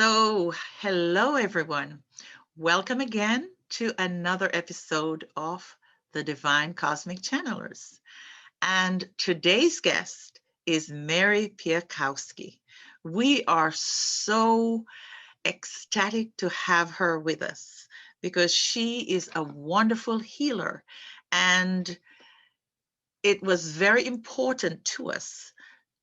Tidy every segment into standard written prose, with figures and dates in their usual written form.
So, hello everyone. Welcome again to another episode of the Divine Cosmic Channelers. And today's guest is Mary Piakowski. We are so ecstatic to have her with us because she is a wonderful healer. And it was very important to us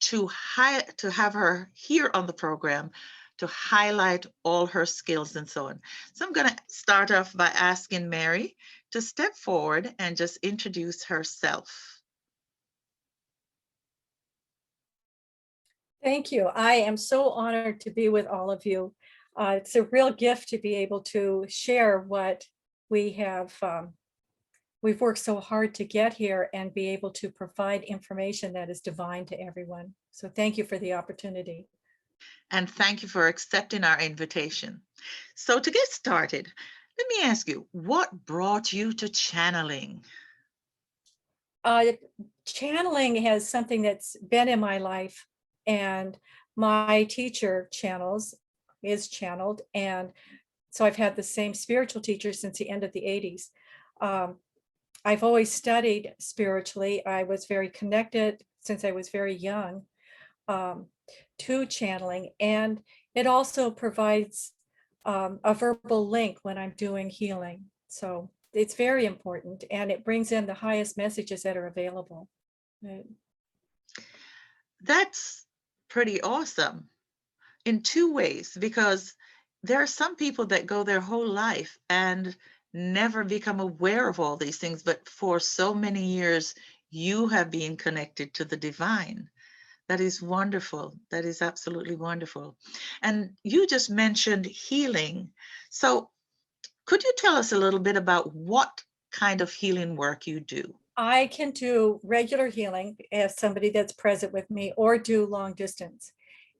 to have her here on the program to highlight all her skills and so on. So I'm going to start off by asking Mary to step forward and just introduce herself. Thank you. I am so honored to be with all of you. It's a real gift to be able to share what we have. We've worked so hard to get here and be able to provide information that is divine to everyone. So thank you for the opportunity. And thank you for accepting our invitation. So to get started, let me ask you, what brought you to channeling? Uh, Channeling has something that's been in my life, and my teacher is channeled, and so I've had the same spiritual teacher since the end of the 80s. Um, I've always studied spiritually. I was very connected since I was very young um, to channeling, and it also provides a verbal link when I'm doing healing. So it's very important, and it brings in the highest messages that are available. That's pretty awesome in two ways, because there are some people that go their whole life and never become aware of all these things, but for so many years you have been connected to the divine. That is wonderful. That is absolutely wonderful. And you just mentioned healing. So could you tell us a little bit about what kind of healing work you do? I can do regular healing as somebody that's present with me, or do long distance.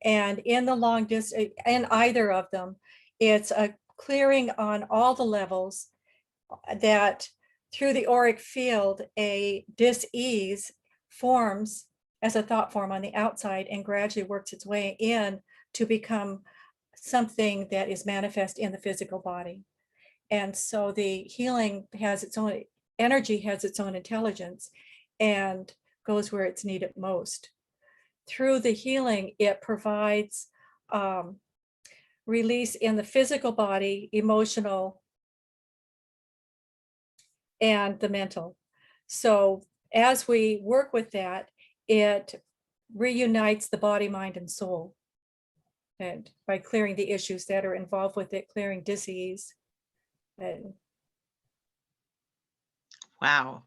And in the long distance, in either of them, it's a clearing on all the levels that through the auric field, a dis-ease forms as a thought form on the outside and gradually works its way in to become something that is manifest in the physical body. And so the healing has its own energy, has its own intelligence, and goes where it's needed most. Through the healing, it provides release in the physical body, emotional, and the mental. So as we work with that, it reunites the body, mind, and soul. And by clearing the issues that are involved with it, clearing disease. And Wow.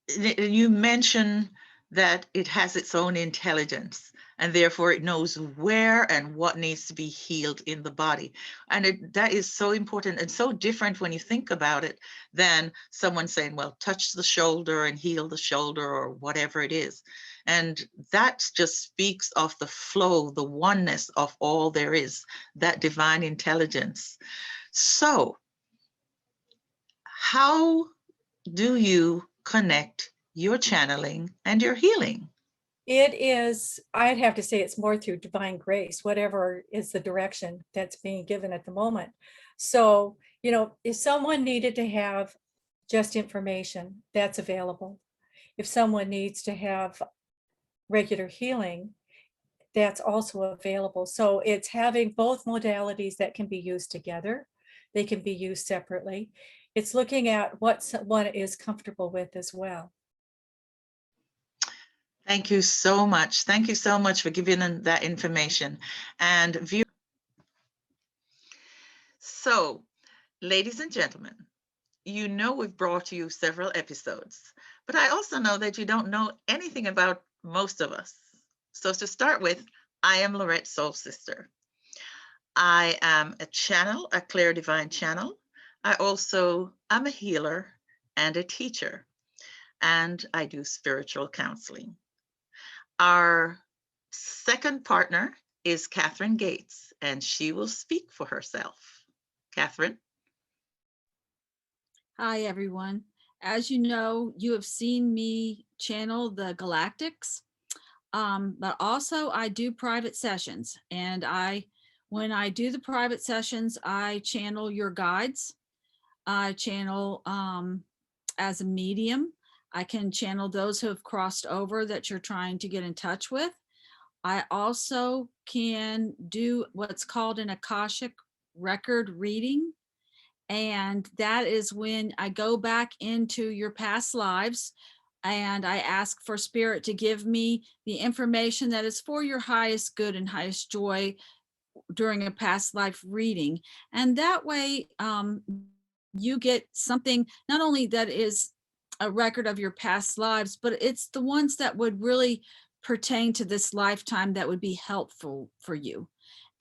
You mentioned that it has its own intelligence and therefore it knows where and what needs to be healed in the body. And that is so important and so different when you think about it than someone saying, well, touch the shoulder and heal the shoulder or whatever it is. And that just speaks of the flow, the oneness of all there is, that divine intelligence. So how do you connect your channeling and your healing? it is, I'd have to say it's more through divine grace, whatever is the direction that's being given at the moment. So, if someone needed to have just information, that's available. If someone needs to have regular healing, that's also available. So it's having both modalities that can be used together. They can be used separately. It's looking at what someone is comfortable with as well. Thank you so much. Thank you so much for giving that information. And so, ladies and gentlemen, you know we've brought you several episodes, but I also know that you don't know anything about most of us. So to start with, I am Lorette Soul Sister. I am a channel, a clear divine channel. I also am a healer and a teacher, and I do spiritual counseling. Our second partner is Catherine Gates, and she will speak for herself. Catherine? Hi, everyone. As you know, you have seen me channel the Galactics, but also I do private sessions, and I When I do the private sessions, I channel your guides. I channel as a medium. I can channel those who have crossed over that you're trying to get in touch with. I also can do what's called an Akashic record reading. And that is when I go back into your past lives and I ask for spirit to give me the information that is for your highest good and highest joy during a past life reading. And that way, you get something not only that is a record of your past lives, but it's the ones that would really pertain to this lifetime that would be helpful for you.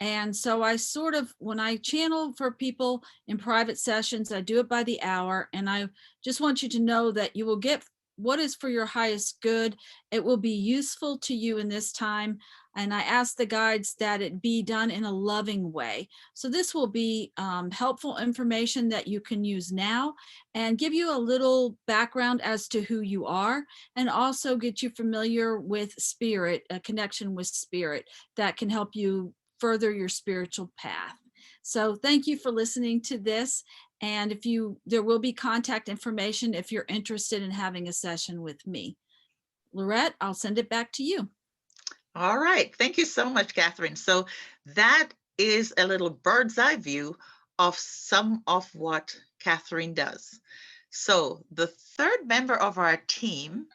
And so I sort of, when I channel for people in private sessions, I do it by the hour. And I just want you to know that you will get what is for your highest good. It will be useful to you in this time. And I ask the guides that it be done in a loving way. So this will be helpful information that you can use now and give you a little background as to who you are, and also get you familiar with spirit, a connection with spirit that can help you further your spiritual path. So thank you for listening to this. And there will be contact information if you're interested in having a session with me. Lorette, I'll send it back to you. All right. Thank you so much, Catherine. So that is a little bird's eye view of some of what Catherine does. So the third member of our team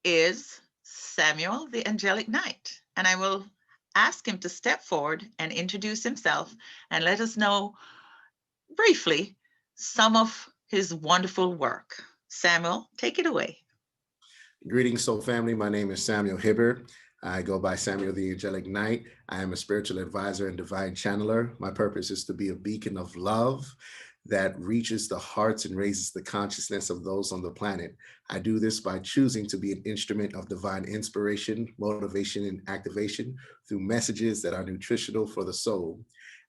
is Samuel, the Angelic Knight. And I will ask him to step forward and introduce himself and let us know briefly some of his wonderful work. Samuel, take it away. Greetings, Soul family. My name is Samuel Hibbert. I go by Samuel the Angelic Knight. I am a spiritual advisor and divine channeler. My purpose is to be a beacon of love that reaches the hearts and raises the consciousness of those on the planet. I do this by choosing to be an instrument of divine inspiration, motivation, and activation through messages that are nutritional for the soul.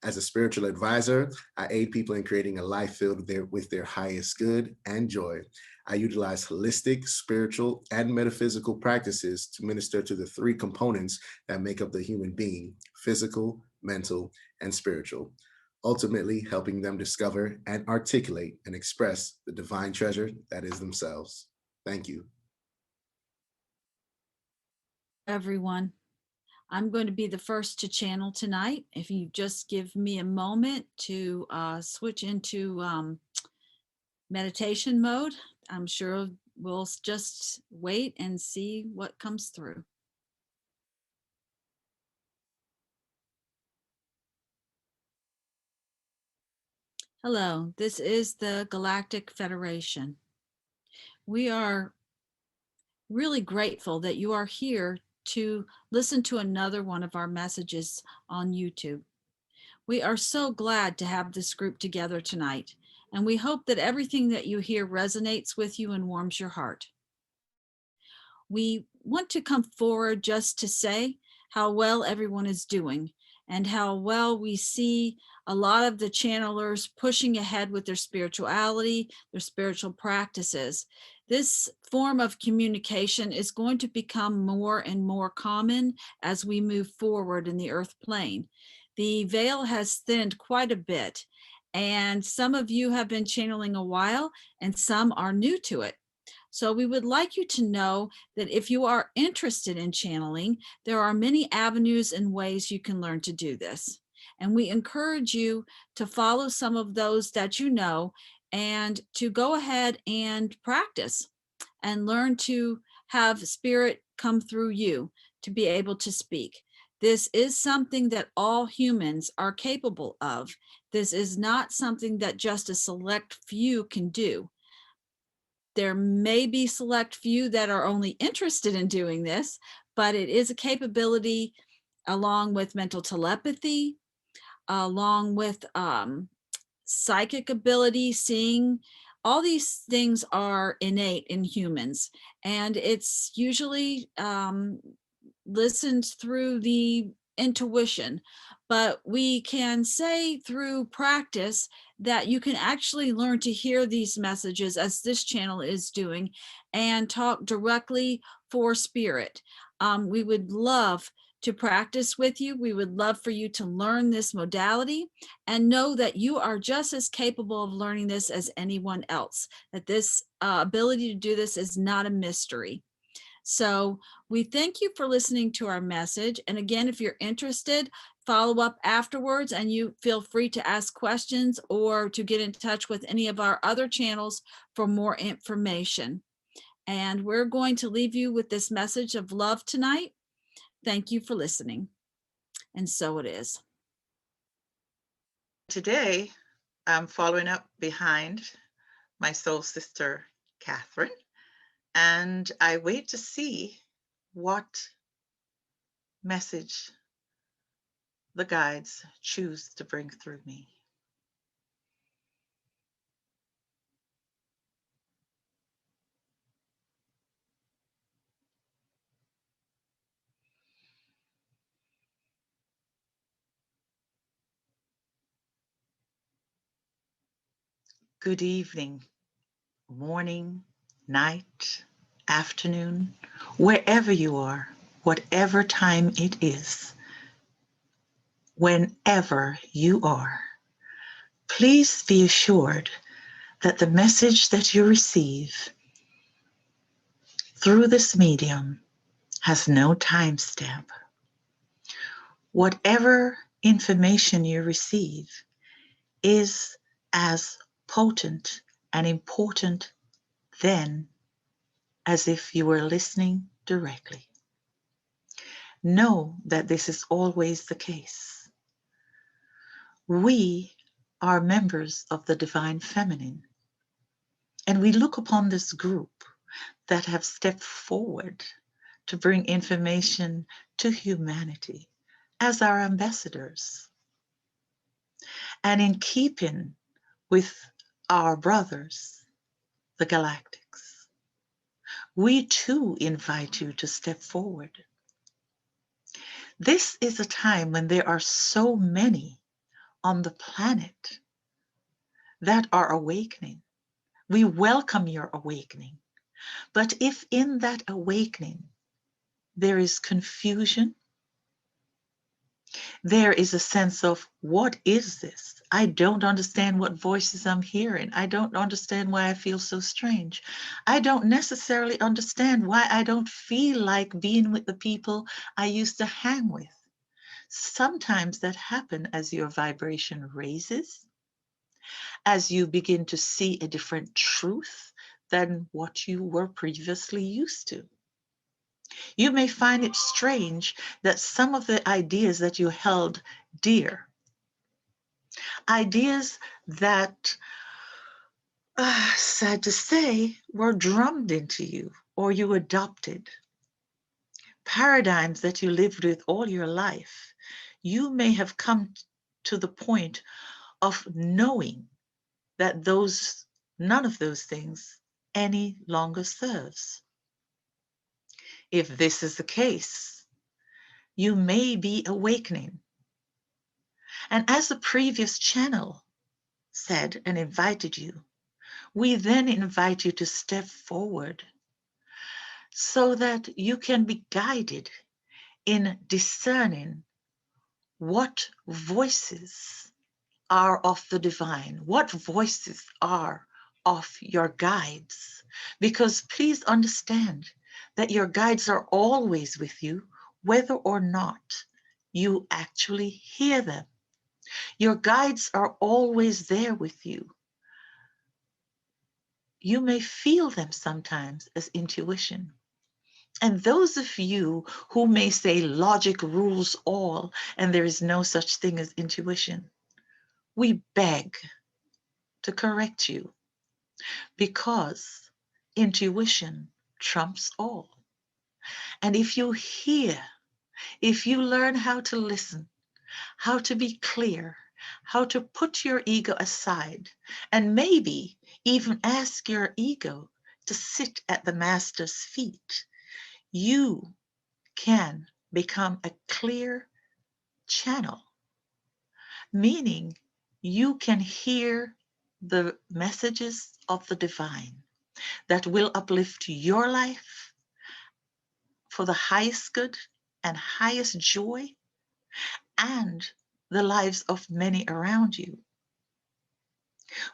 As a spiritual advisor, I aid people in creating a life filled with their highest good and joy. I utilize holistic, spiritual, and metaphysical practices to minister to the three components that make up the human being: physical, mental, and spiritual, ultimately helping them discover and articulate and express the divine treasure that is themselves. Thank you. Everyone, I'm going to be the first to channel tonight. If you just give me a moment to switch into meditation mode, I'm sure we'll just wait and see what comes through. Hello, this is the Galactic Federation. We are really grateful that you are here to listen to another one of our messages on YouTube. We are so glad to have this group together tonight, and we hope that everything that you hear resonates with you and warms your heart. We want to come forward just to say how well everyone is doing and how well we see a lot of the channelers pushing ahead with their spirituality, their spiritual practices. This form of communication is going to become more and more common as we move forward in the earth plane. The veil has thinned quite a bit, and some of you have been channeling a while and some are new to it. So we would like you to know that if you are interested in channeling, there are many avenues and ways you can learn to do this. And we encourage you to follow some of those that you know and to go ahead and practice and learn to have spirit come through you to be able to speak. This is something that all humans are capable of. This is not something that just a select few can do. There may be select few that are only interested in doing this, but it is a capability along with mental telepathy, along with psychic ability, seeing. All these things are innate in humans, and it's usually listened through the intuition. But we can say through practice that you can actually learn to hear these messages, as this channel is doing, and talk directly for spirit. We would love to practice with you. We would love for you to learn this modality and know that you are just as capable of learning this as anyone else, that this ability to do this is not a mystery. So we thank you for listening to our message. And again, if you're interested, follow up afterwards, and you feel free to ask questions or to get in touch with any of our other channels for more information. And we're going to leave you with this message of love tonight. Thank you for listening. And so it is. Today, I'm following up behind my soul sister, Catherine, and I wait to see what message the guides choose to bring through me. Good evening, morning, night, afternoon, wherever you are, whatever time it is, whenever you are. Please be assured that the message that you receive through this medium has no timestamp. Whatever information you receive is as potent and important then as if you were listening directly. Know that this is always the case. We are members of the Divine Feminine, and we look upon this group that have stepped forward to bring information to humanity as our ambassadors. And in keeping with our brothers, the Galactics, we too invite you to step forward. This is a time when there are so many on the planet that are awakening. We welcome your awakening. But if in that awakening there is confusion, there is a sense of, what is this? I don't understand what voices I'm hearing. I don't understand why I feel so strange. I don't necessarily understand why I don't feel like being with the people I used to hang with. Sometimes that happens as your vibration raises, as you begin to see a different truth than what you were previously used to. You may find it strange that some of the ideas that you held dear, ideas that, sad to say, were drummed into you or you adopted, paradigms that you lived with all your life, you may have come to the point of knowing that none of those things any longer serves. If this is the case, you may be awakening. And as the previous channel said and invited you, we then invite you to step forward so that you can be guided in discerning what voices are of the divine, what voices are of your guides. Because please understand that your guides are always with you, whether or not you actually hear them. Your guides are always there with you. You may feel them sometimes as intuition. And those of you who may say logic rules all and there is no such thing as intuition, we beg to correct you, because intuition trumps all. And if you hear, if you learn how to listen, how to be clear, how to put your ego aside, and maybe even ask your ego to sit at the master's feet, you can become a clear channel, meaning you can hear the messages of the divine that will uplift your life for the highest good and highest joy and the lives of many around you.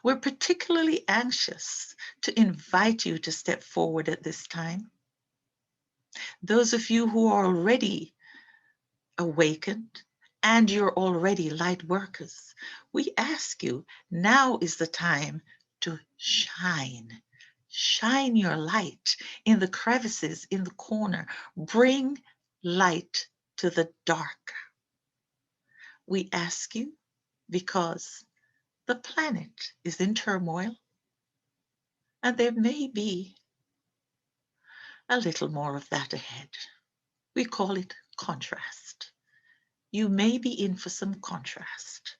We're particularly anxious to invite you to step forward at this time. Those of you who are already awakened and you're already light workers, we ask you, now is the time to shine. Shine your light in the crevices, in the corner. Bring light to the dark. We ask you because the planet is in turmoil and there may be a little more of that ahead. We call it contrast. You may be in for some contrast.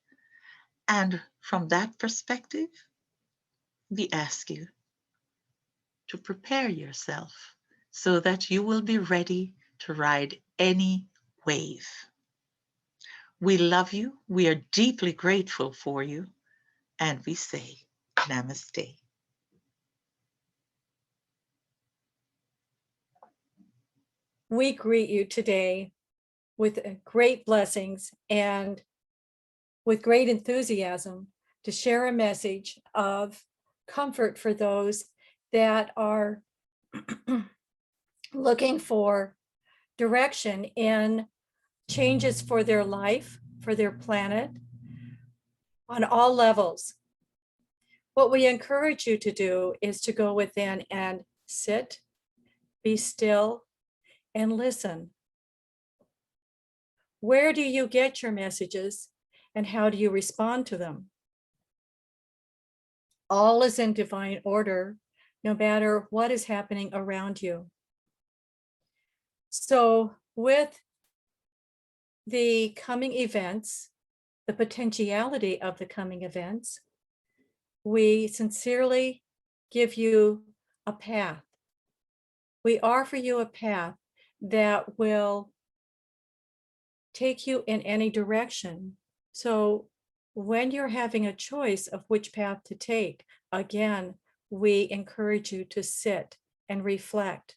And from that perspective, we ask you to prepare yourself so that you will be ready to ride any wave. We love you. We are deeply grateful for you. And we say, Namaste. We greet you today with great blessings and with great enthusiasm to share a message of comfort for those that are looking for direction in changes for their life, for their planet, on all levels. What we encourage you to do is to go within and sit, be still, and listen. Where do you get your messages and how do you respond to them? All is in divine order, no matter what is happening around you. So with the coming events, the potentiality of the coming events, we sincerely give you a path. We offer you a path that will take you in any direction. So when you're having a choice of which path to take, again, we encourage you to sit and reflect.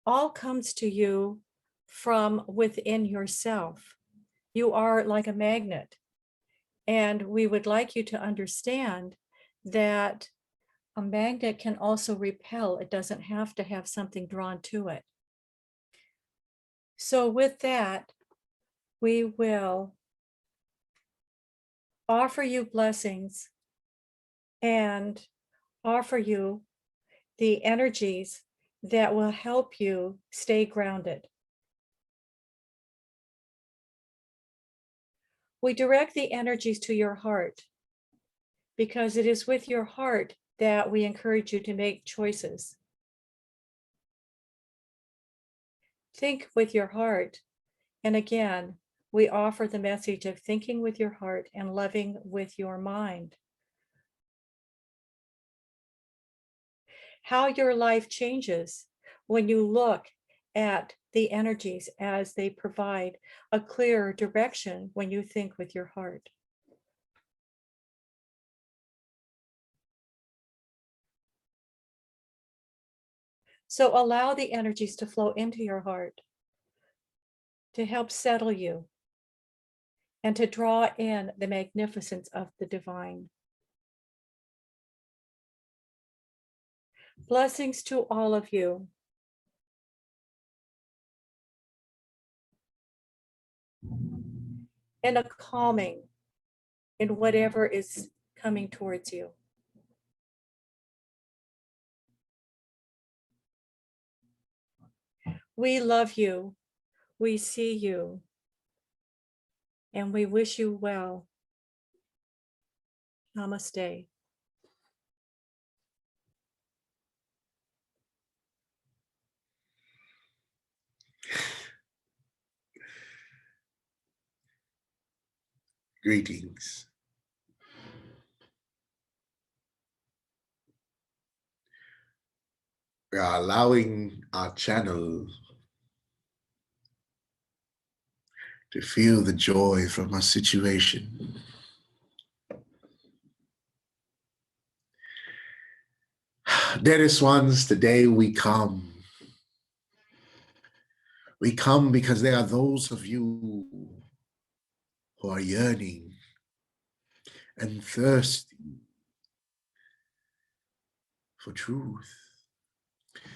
All comes to you from within yourself. You are like a magnet. And we would like you to understand that a magnet can also repel. It doesn't have to have something drawn to it. So with that, we will offer you blessings and offer you the energies that will help you stay grounded. We direct the energies to your heart because it is with your heart that we encourage you to make choices. Think with your heart. And again, we offer the message of thinking with your heart and loving with your mind. How your life changes when you look at the energies as they provide a clearer direction when you think with your heart. So allow the energies to flow into your heart to help settle you and to draw in the magnificence of the divine. Blessings to all of you. And a calming in whatever is coming towards you. We love you. We see you. And we wish you well. Namaste. Greetings. We are allowing our channel to feel the joy from our situation. Dearest ones, today we come We come because there are those of you who are yearning and thirsty for truth.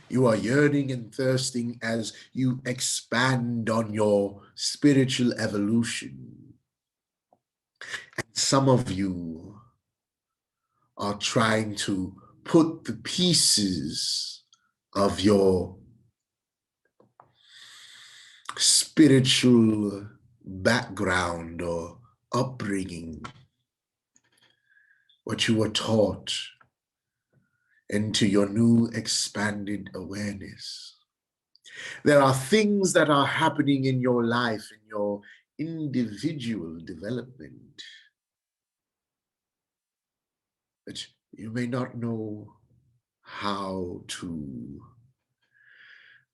You are yearning and thirsting as you expand on your spiritual evolution. And some of you are trying to put the pieces of your spiritual background or upbringing, what you were taught, into your new expanded awareness. There are things that are happening in your life, in your individual development, that you may not know how to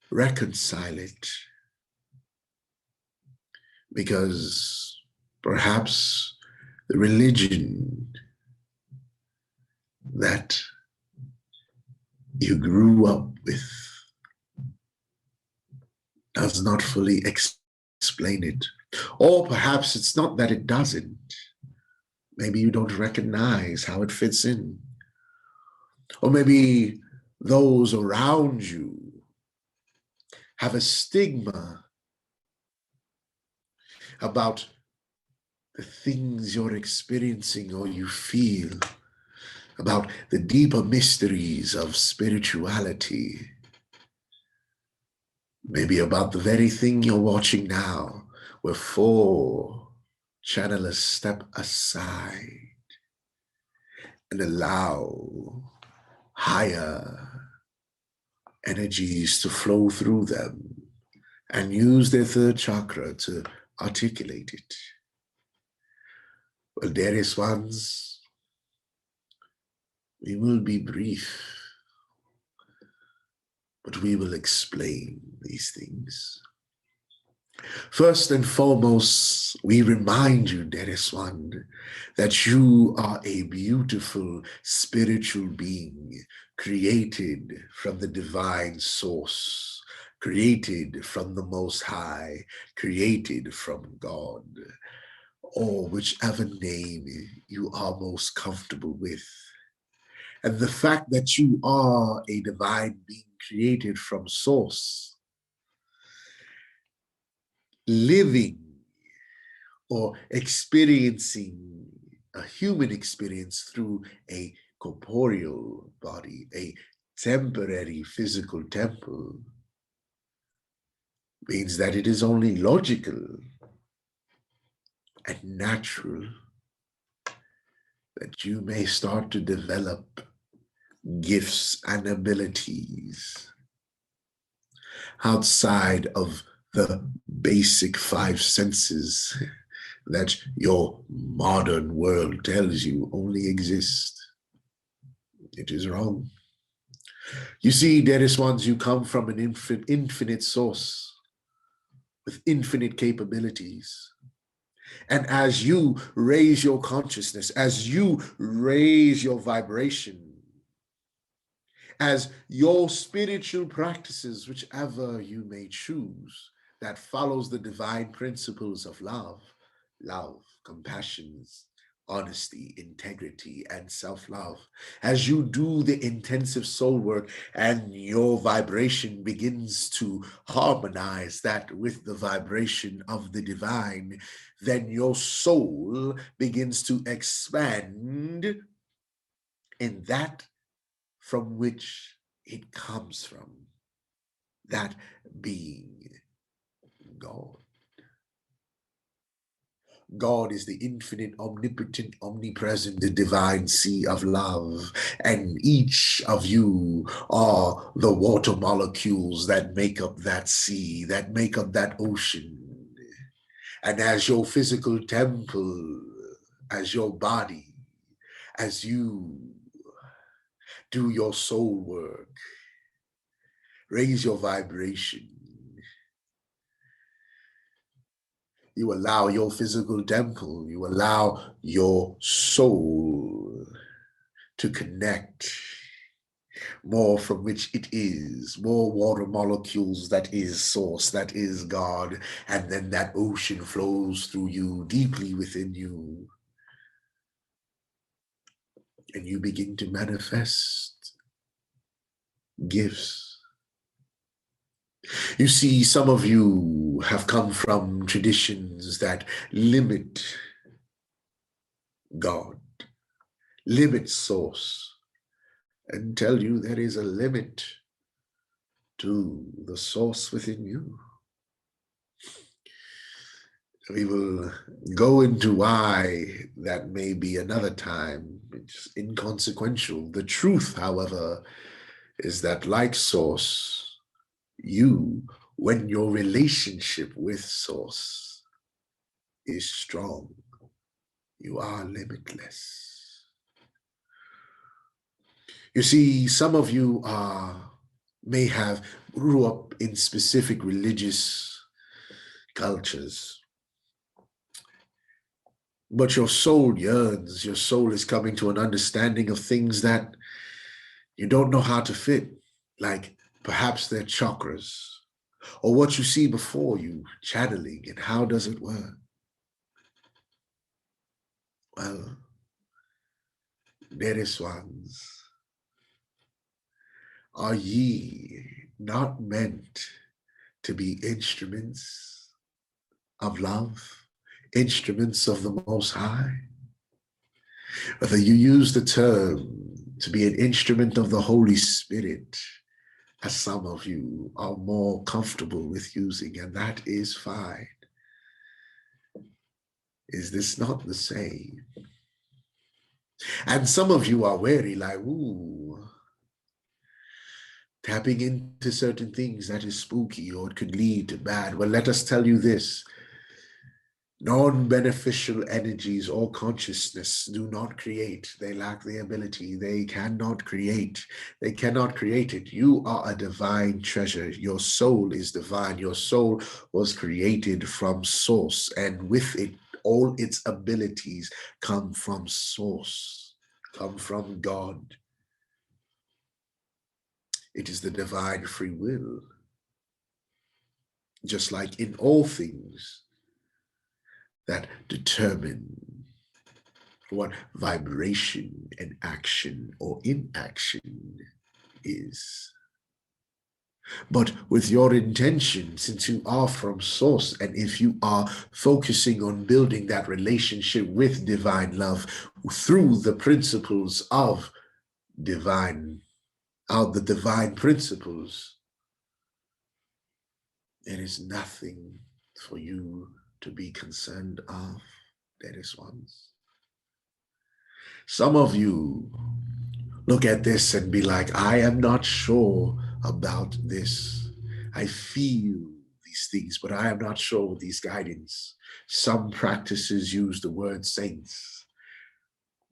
reconcile it, because perhaps the religion that you grew up with does not fully explain it. Or perhaps it's not that it doesn't. Maybe you don't recognize how it fits in. Or maybe those around you have a stigma about the things you're experiencing or you feel, about the deeper mysteries of spirituality, maybe about the very thing you're watching now, where 4 channelers step aside and allow higher energies to flow through them and use their 3rd chakra to articulate it. Well, dearest ones, we will be brief, but we will explain these things. First and foremost, we remind you, dearest one, that you are a beautiful spiritual being created from the divine source, created from the Most High, created from God, or whichever name you are most comfortable with. And the fact that you are a divine being created from source, living or experiencing a human experience through a corporeal body, a temporary physical temple, means that it is only logical and natural that you may start to develop gifts and abilities outside of the basic 5 senses that your modern world tells you only exist. It is wrong. You see, dearest ones, you come from an infinite source with infinite capabilities. And as you raise your consciousness, as you raise your vibration, as your spiritual practices, whichever you may choose, that follows the divine principles of love, compassion, honesty, integrity, and self-love. As you do the intensive soul work and your vibration begins to harmonize that with the vibration of the divine, then your soul begins to expand in that from which it comes from, that being God. God is the infinite, omnipotent, omnipresent, the divine sea of love. And each of you are the water molecules that make up that sea, that make up that ocean. And as your physical temple, as your body, as you do your soul work, raise your vibration, you allow your physical temple, you allow your soul to connect more from which it is, more water molecules that is source, that is God, and then that ocean flows through you, deeply within you, and you begin to manifest gifts. You see, some of you have come from traditions that limit God, limit source, and tell you there is a limit to the source within you. We will go into why that may be another time. It's inconsequential. The truth, however, is that like source, you, when your relationship with source is strong, you are limitless. You see, some of you may have grew up in specific religious cultures, but your soul yearns, your soul is coming to an understanding of things that you don't know how to fit, like perhaps their chakras, or what you see before you, channeling, and how does it work? Well, dearest ones, are ye not meant to be instruments of love, instruments of the Most High? Whether you use the term to be an instrument of the Holy Spirit, as some of you are more comfortable with using, and that is fine. Is this not the same? And some of you are wary, like, ooh, tapping into certain things that is spooky or it could lead to bad. Well, let us tell you this. Non-beneficial energies or consciousness do not create. They lack the ability. They cannot create. They cannot create it. You are a divine treasure. Your soul is divine. Your soul was created from source, and with it, all its abilities come from source, come from God. It is the divine free will. Just like in all things that determine what vibration and action or inaction is. But with your intention, since you are from source, and if you are focusing on building that relationship with divine love through the principles of the divine principles, there is nothing for you to be concerned of, dearest ones. Some of you look at this and be like, I am not sure about this. I feel these things, but I am not sure with these guidance. Some practices use the word saints,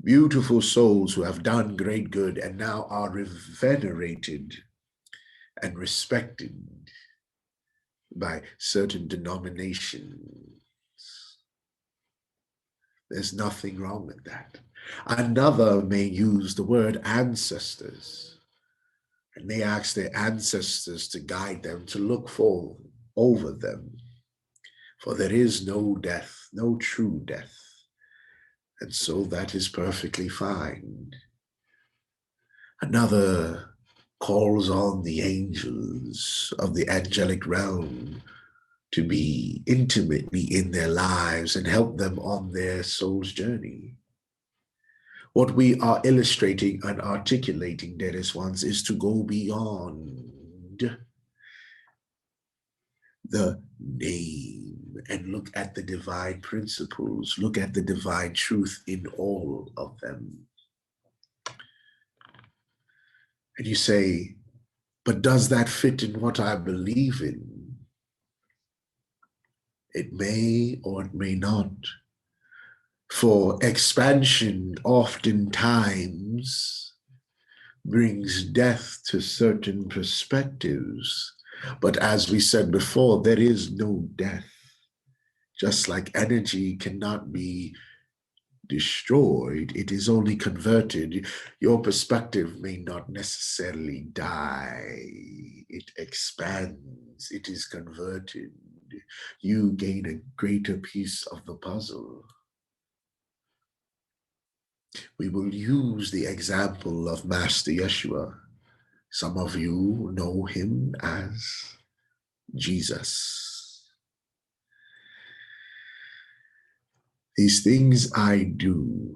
beautiful souls who have done great good and now are venerated and respected by certain denominations. There's nothing wrong with that. Another may use the word ancestors, and they ask their ancestors to guide them, to look over them. For there is no death, no true death. And so that is perfectly fine. Another calls on the angels of the angelic realm to be intimately in their lives and help them on their soul's journey. What we are illustrating and articulating, dearest ones, is to go beyond the name and look at the divine principles, look at the divine truth in all of them. And you say, but does that fit in what I believe in? It may or it may not. For expansion oftentimes brings death to certain perspectives. But as we said before, there is no death. Just like energy cannot be destroyed, it is only converted. Your perspective may not necessarily die. It expands, it is converted. You gain a greater piece of the puzzle. We will use the example of Master Yeshua. Some of you know him as Jesus. These things I do,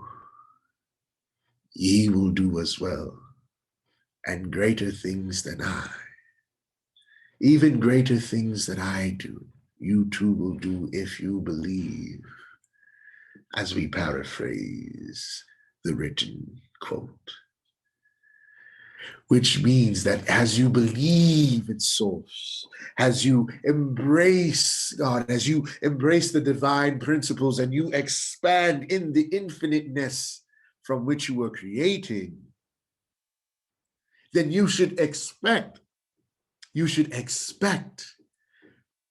ye will do as well, and greater things than I. Even greater things that I do, you too will do if you believe, as we paraphrase the written quote. Which means that as you believe in Source, as you embrace God, as you embrace the divine principles and you expand in the infiniteness from which you were created, then you should expect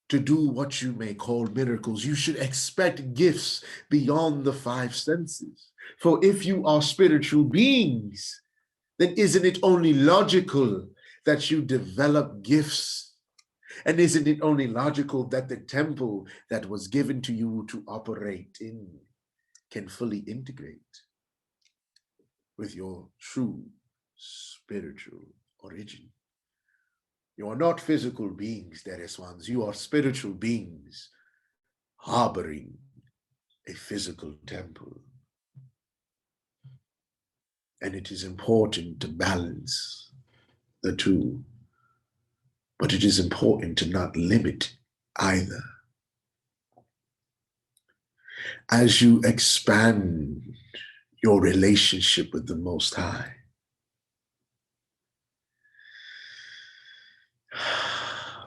to do what you may call miracles. You should expect gifts beyond the five senses. For if you are spiritual beings, then isn't it only logical that you develop gifts? And isn't it only logical that the temple that was given to you to operate in can fully integrate with your true spiritual origin? You are not physical beings, dearest ones. You are spiritual beings harboring a physical temple. And it is important to balance the two, but it is important to not limit either. As you expand your relationship with the Most High,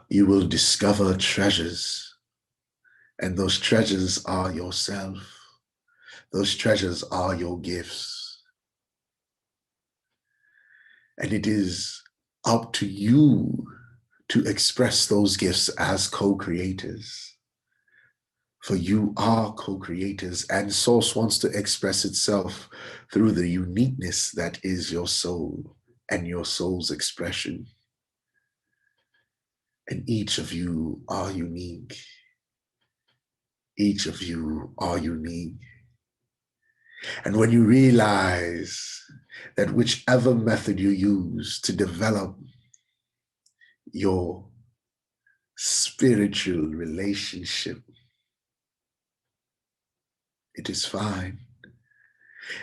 you will discover treasures, and those treasures are yourself. Those treasures are your gifts. And it is up to you to express those gifts as co-creators. For you are co-creators, and Source wants to express itself through the uniqueness that is your soul and your soul's expression. And each of you are unique. Each of you are unique. And when you realize that whichever method you use to develop your spiritual relationship, it is fine.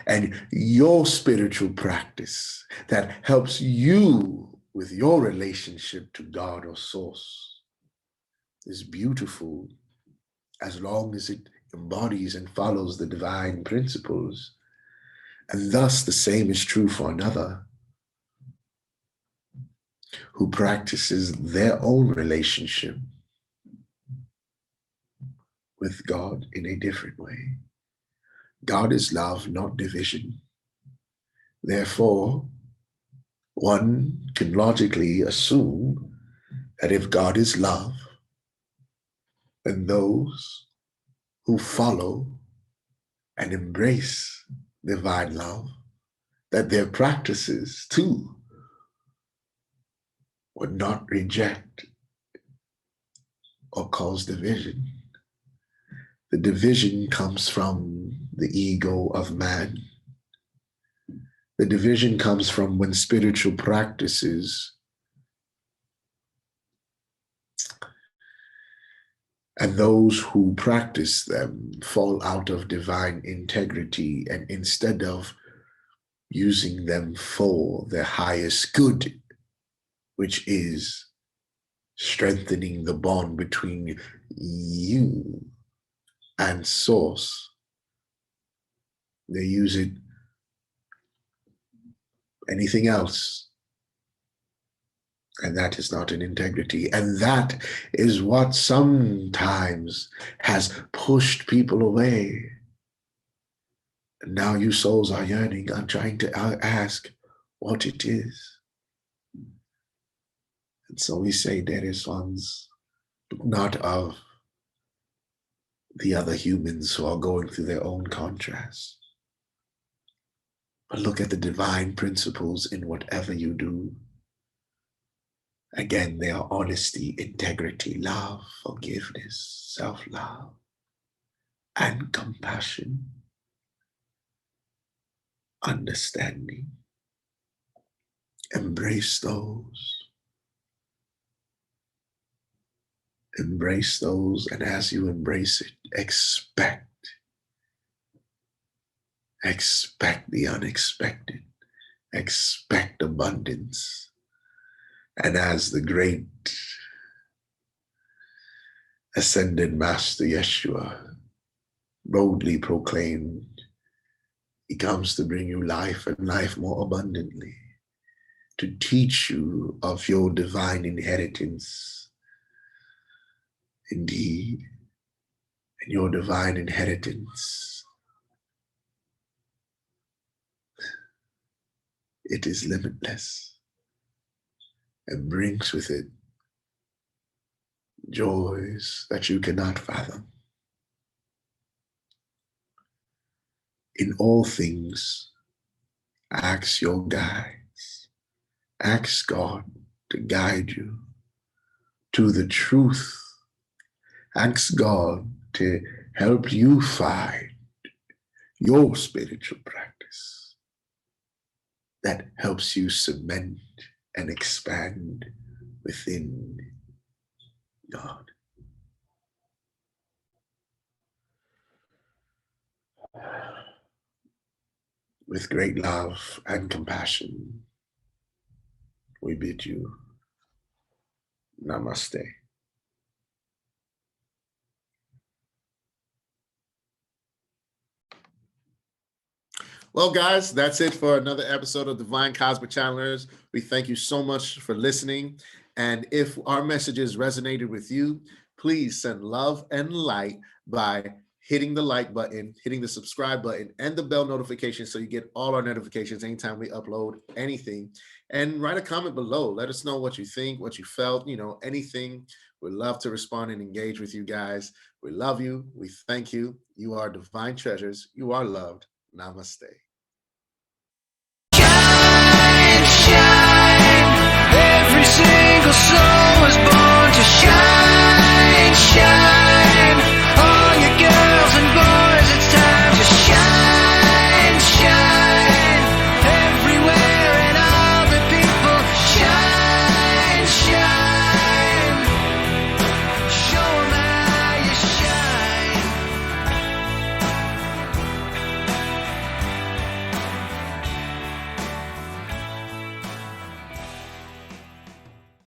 And your spiritual practice that helps you with your relationship to God or Source is beautiful, as long as it embodies and follows the divine principles. And thus the same is true for another who practices their own relationship with God in a different way. God is love, not division. Therefore, one can logically assume that if God is love, then those who follow and embrace divine love, that their practices too would not reject or cause division. The division comes from the ego of man. The division comes from when spiritual practices and those who practice them fall out of divine integrity, and instead of using them for their highest good, which is strengthening the bond between you and Source, they use it anything else. And that is not an integrity. And that is what sometimes has pushed people away. And now you souls are yearning. I'm trying to ask what it is. And so we say there is ones, not of the other humans who are going through their own contrast. but look at the divine principles in whatever you do. Again, they are honesty, integrity, love, forgiveness, self-love, and compassion, understanding. Embrace those. Embrace those, and as you embrace it, expect the unexpected, expect abundance. And as the great ascended Master Yeshua boldly proclaimed, he comes to bring you life and life more abundantly, to teach you of your divine inheritance. Indeed, and your divine inheritance, it is limitless and brings with it joys that you cannot fathom. In all things, ask your guides, ask God to guide you to the truth. Ask God to help you find your spiritual practice that helps you cement and expand within God. With great love and compassion, we bid you namaste. Well, guys, that's it for another episode of Divine Cosmic Channelers. We thank you so much for listening. And if our messages resonated with you, please send love and light by hitting the like button, hitting the subscribe button, and the bell notification so you get all our notifications anytime we upload anything. And write a comment below. Let us know what you think, what you felt, anything. We'd love to respond and engage with you guys. We love you. We thank you. You are divine treasures. You are loved. Namaste. Every single soul was born to shine, shine.